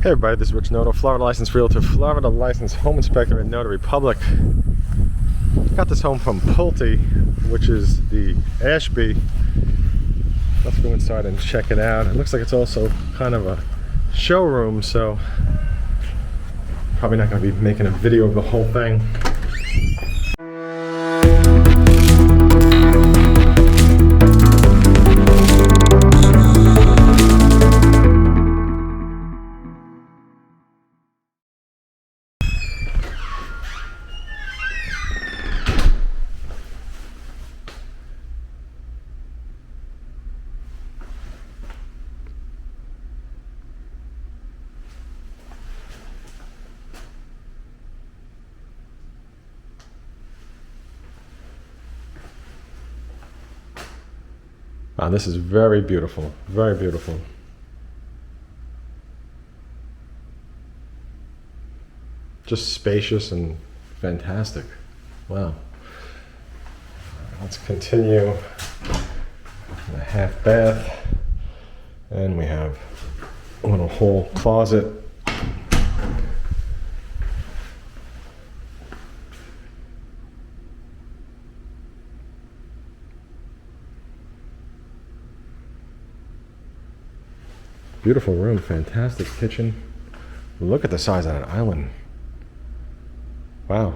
Hey everybody, this is Rich Noto, Florida licensed realtor, Florida licensed home inspector in Notary Public. Got this home from Pulte, which is the Ashby. Let's go inside and check it out. It looks like it's also kind of a showroom, so probably not going to be making a video of the whole thing. Wow, this is very beautiful, very beautiful. Just spacious and fantastic. Wow. Let's continue. A half bath, and we have a little whole closet. Beautiful room, fantastic kitchen. Look at the size of that island. Wow.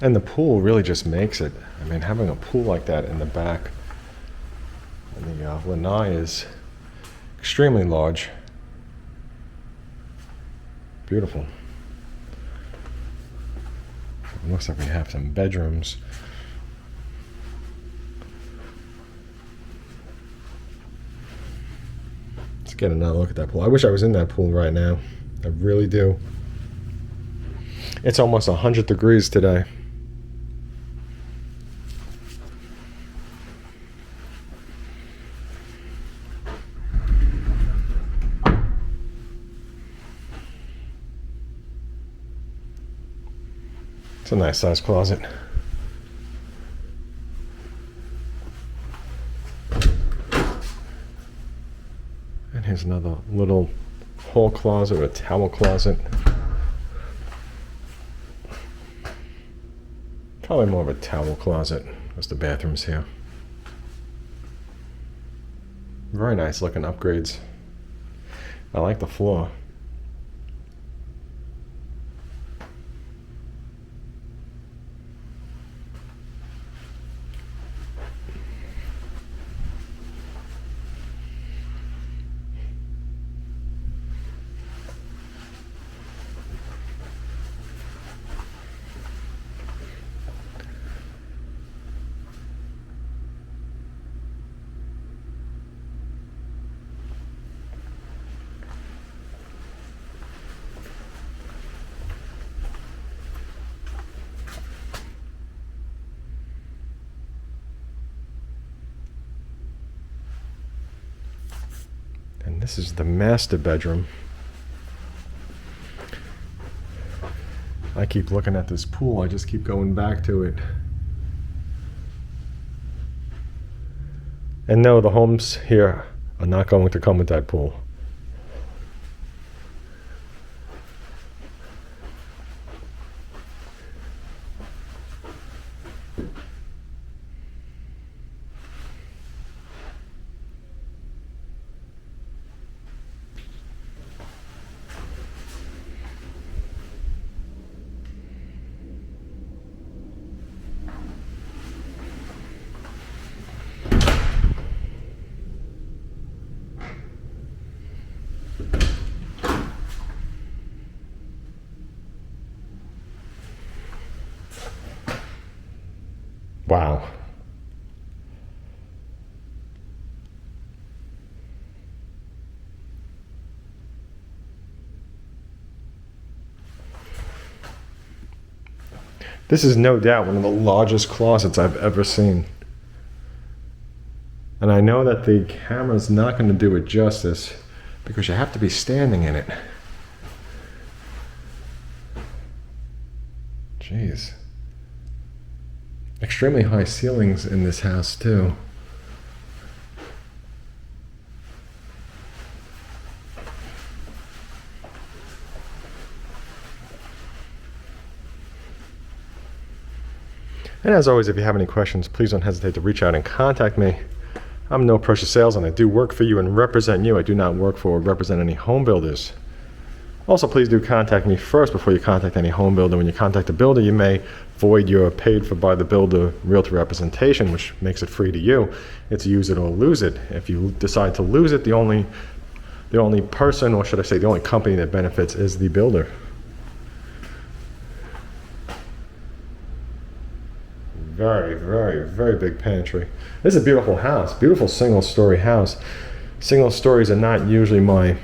And the pool really just makes it. I mean, having a pool like that in the back, and the lanai is extremely large. Beautiful. It looks like we have some bedrooms. Let's get another look at that pool. I wish I was in that pool right now. I really do. It's almost 100 degrees today. It's a nice sized closet. And here's another little hall closet, a towel closet. Probably more of a towel closet. That's the bathrooms here. Very nice looking upgrades. I like the floor. And this is the master bedroom. I keep looking at this pool, I just keep going back to it. And no, the homes here are not going to come with that pool. Wow. This is no doubt one of the largest closets I've ever seen. And I know that the camera's not going to do it justice because you have to be standing in it. Jeez. Extremely high ceilings in this house too. And as always, if you have any questions, please don't hesitate to reach out and contact me. I'm No Pressure Sales, and I do work for you and represent you. I do not work for or represent any home builders. Also, please do contact me first before you contact any home builder. When you contact a builder, you may void your paid for by the builder realtor representation, which makes it free to you. It's use it or lose it. If you decide to lose it, the only person, or should I say the only company that benefits is the builder. Very, very, very big pantry. This is a beautiful house, beautiful single-story house. Single stories are not usually my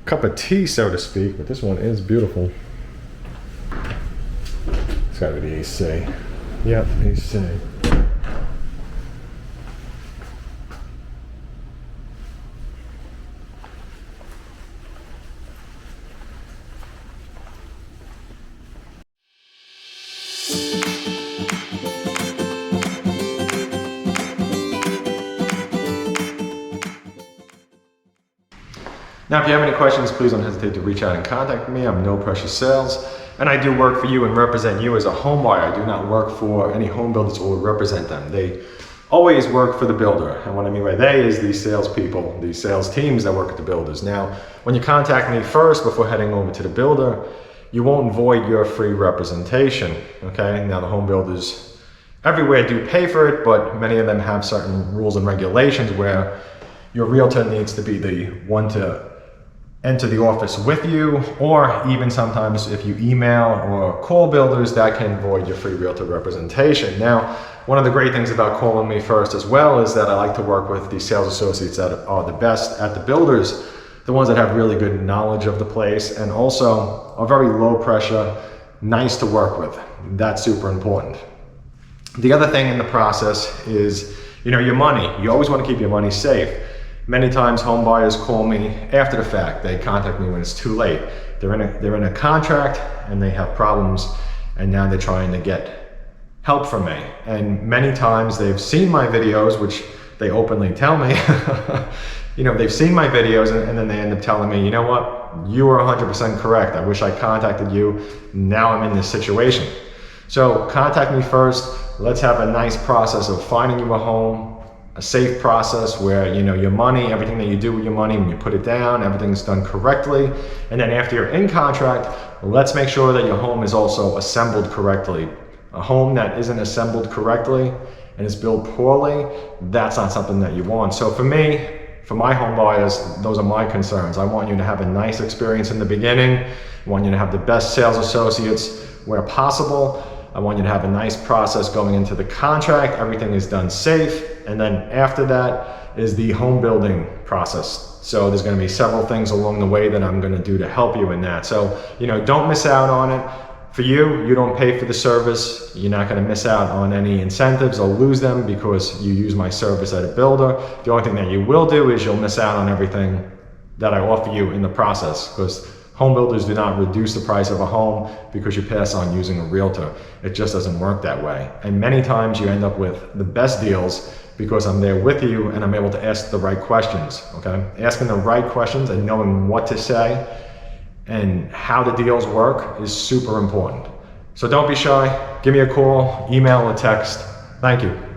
cup of tea, so to speak, but this one is beautiful. It's gotta be the AC. Yep, AC. Now, if you have any questions, please don't hesitate to reach out and contact me. I'm No Pressure Sales, and I do work for you and represent you as a home buyer. I do not work for any home builders or represent them. They always work for the builder. And what I mean by they is the salespeople, the sales teams that work at the builders. Now, when you contact me first before heading over to the builder, you won't void your free representation, okay? Now, the home builders everywhere do pay for it, but many of them have certain rules and regulations where your realtor needs to be the one to enter the office with you, or even sometimes if you email or call builders, that can void your free realtor representation. Now, one of the great things about calling me first as well is that I like to work with the sales associates that are the best at the builders, the ones that have really good knowledge of the place and also are very low pressure, nice to work with. That's super important. The other thing in the process is, your money. You always want to keep your money safe. Many times home buyers call me after the fact. They contact me when it's too late. They're in a contract and they have problems, and now they're trying to get help from me. And many times they've seen my videos, which they openly tell me. They've seen my videos and then they end up telling me, you know what, you were 100% correct. I wish I contacted you. Now I'm in this situation. So contact me first. Let's have a nice process of finding you a home, a safe process where your money, everything that you do with your money, when you put it down, everything's done correctly. And then after you're in contract, let's make sure that your home is also assembled correctly. A home that isn't assembled correctly and is built poorly, that's not something that you want. So for me, for my home buyers, those are my concerns. I want you to have a nice experience in the beginning. I want you to have the best sales associates where possible. I want you to have a nice process going into the contract. Everything is done safe. And then after that is the home building process. So there's going to be several things along the way that I'm going to do to help you in that. So, don't miss out on it. For you don't pay for the service. You're not going to miss out on any incentives or lose them because you use my service at a builder. The only thing that you will do is you'll miss out on everything that I offer you in the process, because home builders do not reduce the price of a home because you pass on using a realtor. It just doesn't work that way. And many times you end up with the best deals because I'm there with you and I'm able to ask the right questions, okay? Asking the right questions and knowing what to say and how the deals work is super important. So don't be shy. Give me a call, email, or text. Thank you.